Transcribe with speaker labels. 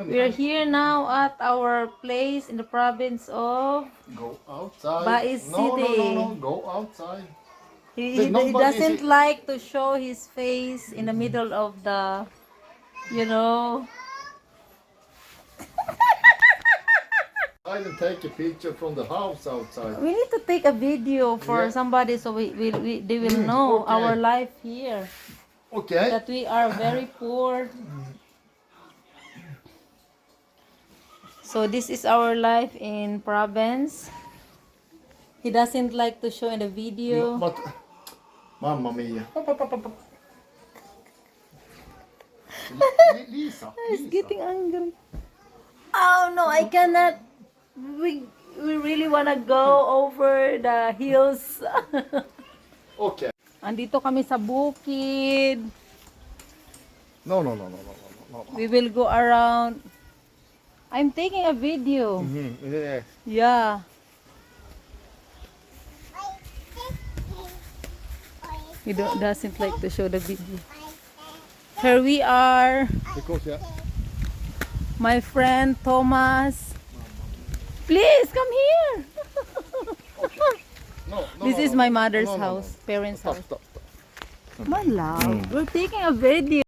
Speaker 1: We are here now at our place in the province of
Speaker 2: Go outside.
Speaker 1: Bais City.
Speaker 2: No. Go outside.
Speaker 1: He doesn't like to show his face in the middle of the, you know.
Speaker 2: I can take a picture from the house outside.
Speaker 1: We need to take a video for
Speaker 2: Yeah.
Speaker 1: somebody so they will know
Speaker 2: okay.
Speaker 1: our life here.
Speaker 2: Okay.
Speaker 1: That we are very poor. So this is our life in province. He doesn't like to show in the video.
Speaker 2: But, mamma mia. Lisa.
Speaker 1: He's getting angry. Oh no, I cannot. We really wanna go over the hills.
Speaker 2: Okay.
Speaker 1: Andito kami sa bukid.
Speaker 2: No.
Speaker 1: We will go around. I'm taking a video.
Speaker 2: Yeah.
Speaker 1: Yeah. He doesn't like to show the video. Here we are.
Speaker 2: Because
Speaker 1: My friend Thomas. Please come here.
Speaker 2: no.
Speaker 1: This is my mother's house, parents' house.
Speaker 2: Stop.
Speaker 1: My love, we're taking a video.